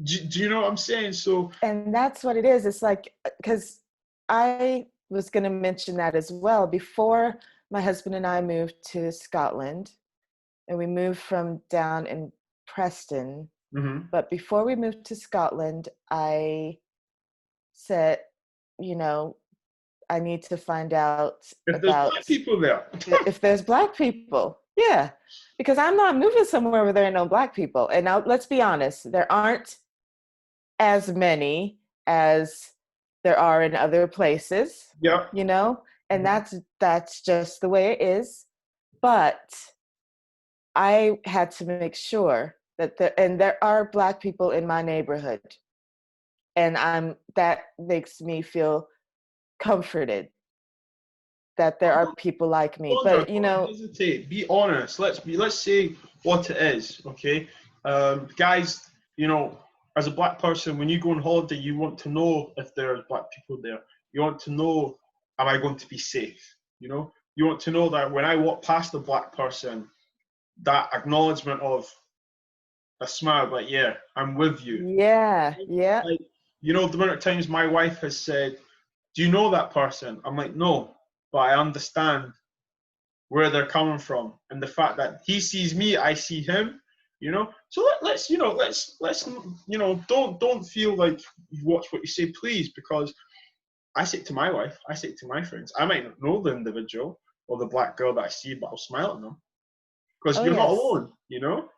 Do you know what I'm saying? So, and that's what it is. It's like, because I was going to mention that as well. Before my husband and I moved to Scotland, and we moved from down in Preston. But before we moved to Scotland, I said, you know, I need to find out if about there's black people there. if there's black people. Yeah, because I'm not moving somewhere where there are no black people. And now, let's be honest, there aren't as many as there are in other places. Yeah. You know, and that's just the way it is. But I had to make sure that there are black people in my neighborhood, and that makes me feel comforted that there are people like me. Shondra, but you know, don't hesitate. Be honest. Let's say what it is, okay? Guys, you know, as a black person, when you go on holiday, you want to know if there are black people there. You want to know, am I going to be safe? You know, you want to know that when I walk past a black person, that acknowledgement of a smile, like, yeah, I'm with you. Yeah. Like, you know, the amount of times my wife has said, do you know that person? I'm like, no, but I understand where they're coming from, and the fact that he sees me, I see him, you know. So let's you know, don't feel like you watch what you say, please, because I say it to my wife, I say it to my friends. I might not know the individual or the black girl that I see, but I'll smile at them because you're not alone, you know.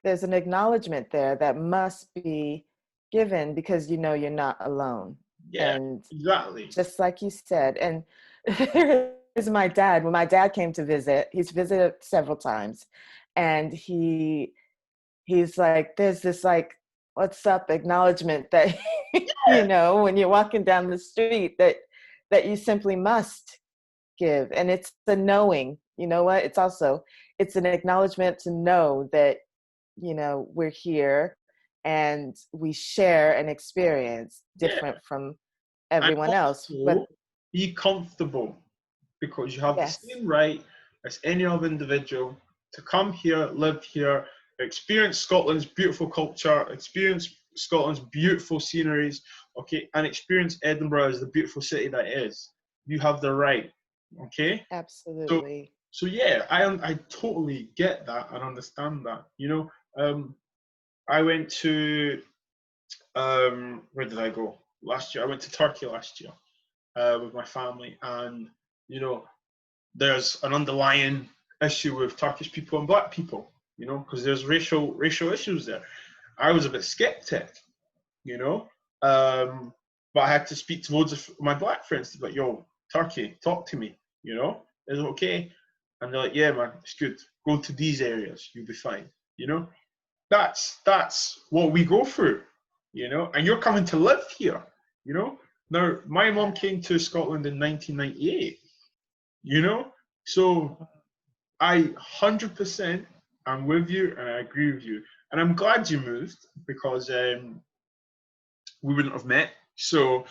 There's an acknowledgement there that must be given because you know you're not alone. Yeah, and exactly. Just like you said, and is my dad. When my dad came to visit, he's visited several times, and he's like, there's this like, what's up acknowledgement that you know, when you're walking down the street, that you simply must give. And it's the knowing, you know what, it's an acknowledgement to know that, you know, we're here and we share an experience different from everyone else. But be comfortable, because you have the yes, same right as any other individual to come here, live here, experience Scotland's beautiful culture, experience Scotland's beautiful sceneries, okay, and experience Edinburgh as the beautiful city that it is. You have the right, okay? So, Absolutely. so yeah, I totally get that and understand that. I went to where did I go last year? I went to Turkey last year with my family, and you know, there's an underlying issue with Turkish people and black people, because there's racial issues there. I was a bit skeptic, you know, but I had to speak to loads of my black friends to be like, yo, Turkey, talk to me, is it okay? And they're like, yeah, man, it's good. Go to these areas, you'll be fine, you know. That's what we go through, and you're coming to live here, you know. Now, my mom came to Scotland in 1998, so I 100% am with you and I agree with you. And I'm glad you moved because we wouldn't have met. So,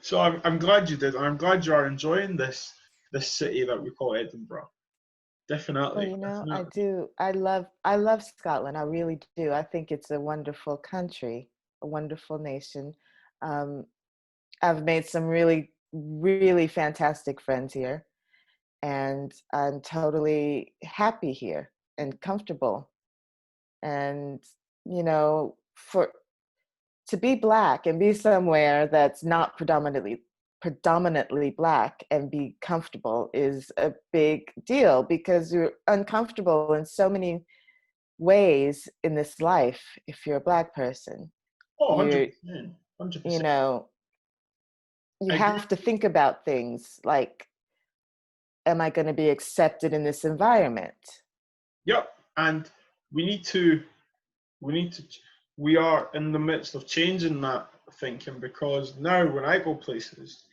so I'm glad you did, and I'm glad you are enjoying this city that we call Edinburgh. Well, Definitely, I definitely. do. I love Scotland. I really do. I think it's a wonderful country, a wonderful nation. Um, I've made some really, really fantastic friends here, and I'm totally happy here and comfortable. And for to be black and be somewhere that's not predominantly black and be comfortable is a big deal because you're uncomfortable in so many ways in this life if you're a black person. Oh, You're 100%, you 100%. know you I agree. have to think about things like, am I going to be accepted in this environment? Yep, and we need to, we need to, we are in the midst of changing that thinking, because now when I go places,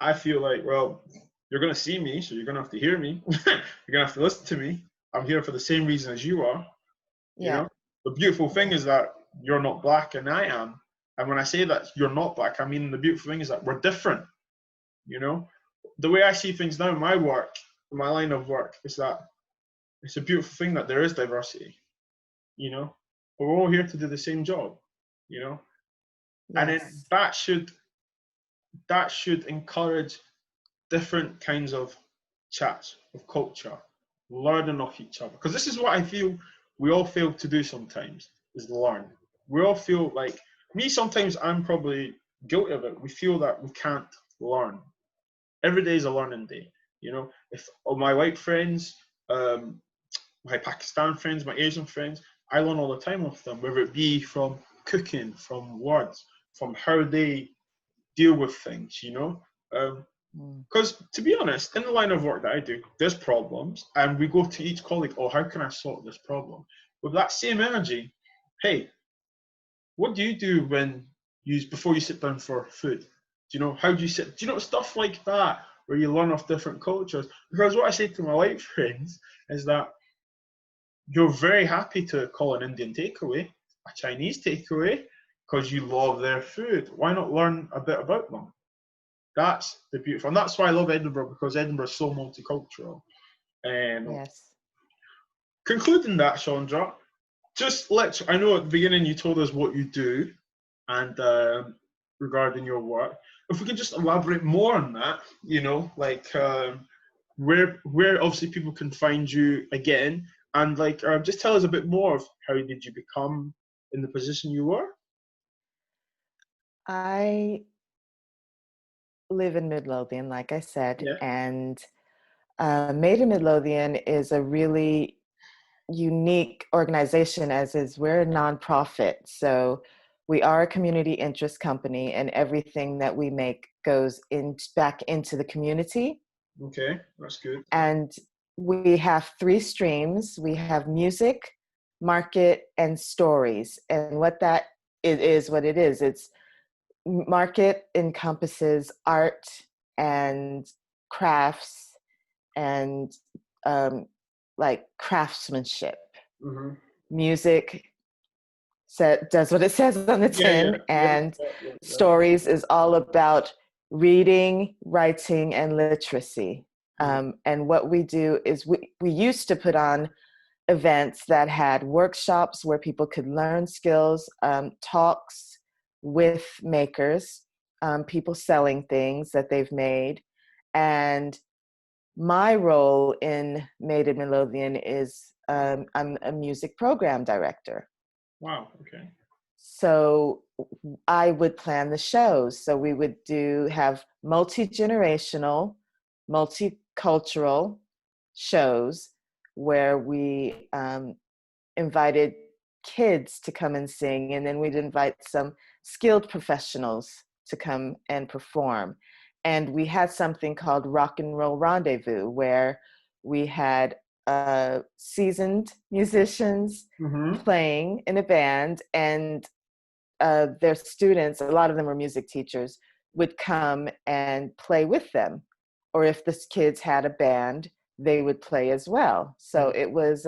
I feel like, well, you're going to see me, so you're going to have to hear me. You're going to have to listen to me. I'm here for the same reason as you are. You Yeah. know, the beautiful thing is that you're not black and I am. And when I say that you're not black, I mean the beautiful thing is that we're different. You know, the way I see things now in my work, in my line of work, is that it's a beautiful thing that there is diversity. You know, but we're all here to do the same job. You know, and then Yes. that should encourage different kinds of chats of culture, learning off each other. Because this is what I feel we all fail to do sometimes, is learn. We all feel like, me sometimes I'm probably guilty of it. We feel that we can't learn. Every day is a learning day. If all my white friends, my Pakistan friends, my Asian friends, I learn all the time off them, whether it be from cooking, from words, from how they deal with things, Mm. because to be honest, in the line of work that I do, there's problems, and we go to each colleague, oh, how can I solve this problem? With that same energy, hey, what do you do before you sit down for food? How do you sit? Do you know stuff like that where you learn off different cultures? Because what I say to my white friends is that you're very happy to call an Indian takeaway a Chinese takeaway because you love their food. Why not learn a bit about them? That's the beautiful, and that's why I love Edinburgh, because Edinburgh is so multicultural. Um, Yes. Concluding that, Shondra, I know at the beginning you told us what you do and regarding your work. If we can just elaborate more on that, like where obviously people can find you again, and like just tell us a bit more of how did you become in the position you were. I live in Midlothian, like I said, Yeah. and Made in Midlothian is a really unique organization, as is we're a nonprofit. So we are a community interest company, and everything that we make goes back into the community. Okay, that's good. And we have three streams. We have music, market, and stories. And what that it is, what it is. It's market encompasses art and crafts and like craftsmanship. Mm-hmm. Music does what it says on the Yeah, yeah, tin, yeah, and yeah, yeah. stories is all about reading, writing, and literacy. And what we do is we used to put on events that had workshops where people could learn skills, talks with makers, people selling things that they've made. And my role in Made in Midlothian is I'm a music program director. Wow. Okay. So I would plan the shows. So we would have multi-generational, multicultural shows where we invited kids to come and sing, and then we'd invite some skilled professionals to come and perform. And we had something called Rock and Roll Rendezvous, where we had seasoned musicians playing in a band, and their students, a lot of them were music teachers, would come and play with them. Or if the kids had a band, they would play as well. So it was,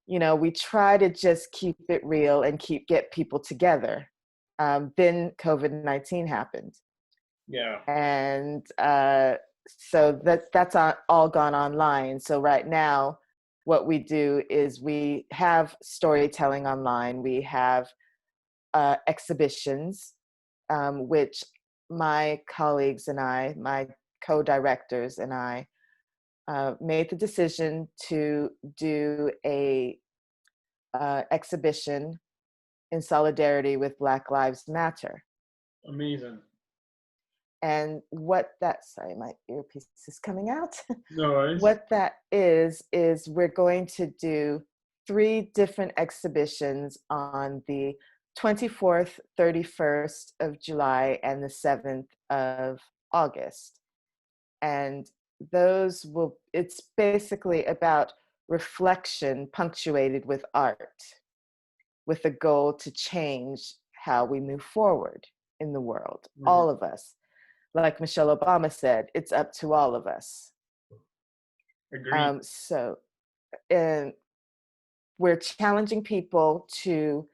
we try to just keep it real and get people together. Then COVID-19 happened. Yeah. And so that's all gone online. So right now, what we do is we have storytelling online. We have exhibitions, which my colleagues and I, my co-directors and I, made the decision to do a exhibition in solidarity with Black Lives Matter. Amazing. And sorry, my earpiece is coming out. No worries. What that is we're going to do 3 different exhibitions on the 24th, 31st of July, and the 7th of August. And it's basically about reflection punctuated with art, with a goal to change how we move forward in the world, all of us. Like Michelle Obama said, it's up to all of us. Agreed. And we're challenging people to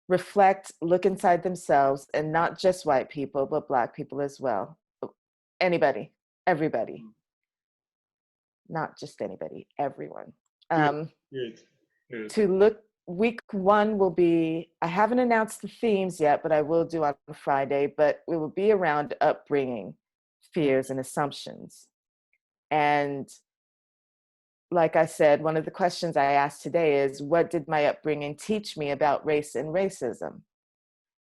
reflect, look inside themselves, and not just white people, but Black people as well. Anybody, everybody. Not just anybody, everyone. Good. To look, week 1 will be, I haven't announced the themes yet, but I will do on Friday, but it will be around upbringing, fears, and assumptions. And like I said, one of the questions I asked today is, what did my upbringing teach me about race and racism?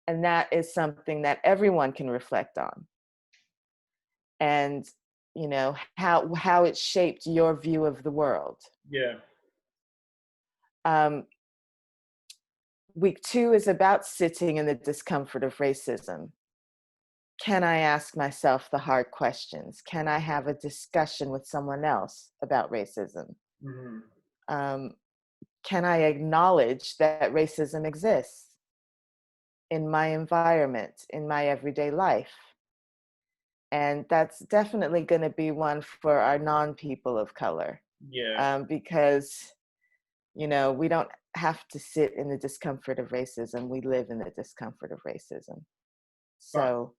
And that is something that everyone can reflect on. And, how it shaped your view of the world. Yeah. Week 2 is about sitting in the discomfort of racism. Can I ask myself the hard questions? Can I have a discussion with someone else about racism? Can I acknowledge that racism exists in my environment, in my everyday life? And that's definitely going to be one for our non-people of color. Yeah. Because, we don't have to sit in the discomfort of racism. We live in the discomfort of racism. So,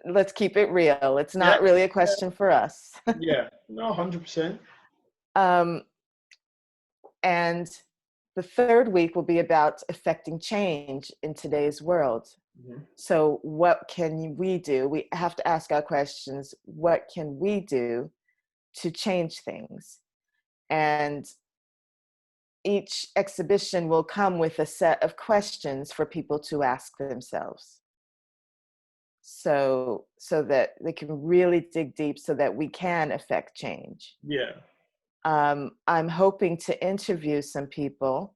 let's keep it real. It's not really a question for us. Yeah, no, 100%. And the 3rd week will be about affecting change in today's world. So what can we do? We have to ask our questions. What can we do to change things? And each exhibition will come with a set of questions for people to ask themselves. So that they can really dig deep so that we can affect change. Yeah. I'm hoping to interview some people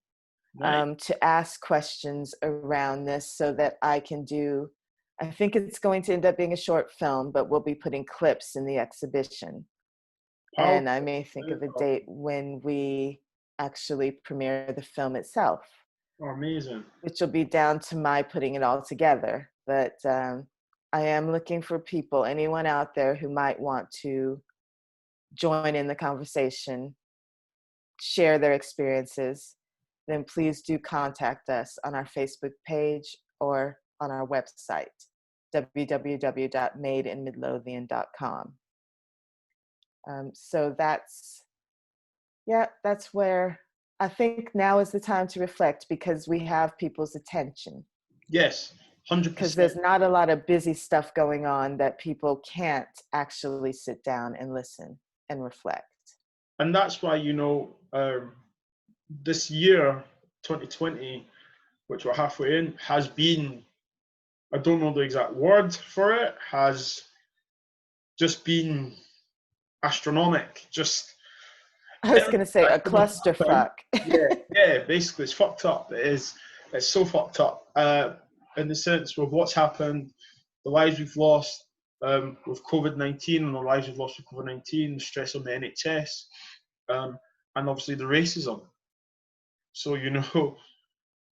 to ask questions around this so that I think it's going to end up being a short film, but we'll be putting clips in the exhibition. And I may think of a date when we actually premiere the film itself. Oh, amazing. Which will be down to my putting it all together. But I am looking for people, anyone out there who might want to join in the conversation, share their experiences, then please do contact us on our Facebook page or on our website. www.madeinmidlothian.com. So that's where I think now is the time to reflect, because we have people's attention. Yes, 100%. Because there's not a lot of busy stuff going on that people can't actually sit down and listen and reflect. And that's why, this year, 2020, which we're halfway in, has been, I don't know the exact word for it, has just been astronomical. Just I was going to say a clusterfuck. yeah, basically, it's fucked up. It is. It's so fucked up. In the sense of what's happened, the lives we've lost with COVID-19, and the lives we've lost with COVID-19, the stress on the NHS, and obviously the racism. So,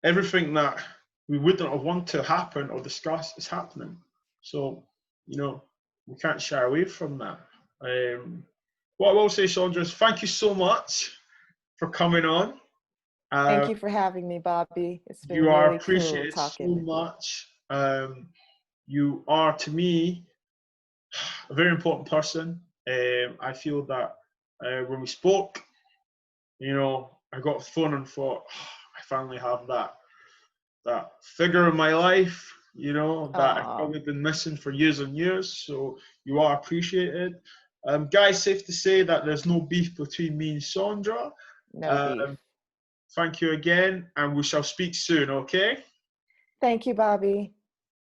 everything that we wouldn't have wanted to happen or discuss is happening. So, we can't shy away from that. What I will say, Shondra, is thank you so much for coming on. Thank you for having me, Bobby. It's been You are really cool appreciated talking so with much. You are, to me, a very important person. I feel that when we spoke, I got the phone and thought, I finally have that figure in my life, that I've probably been missing for years and years. So you are appreciated. Guys, safe to say that there's no beef between me and Shondra. No beef. Thank you again, and we shall speak soon, okay? Thank you, Bobby.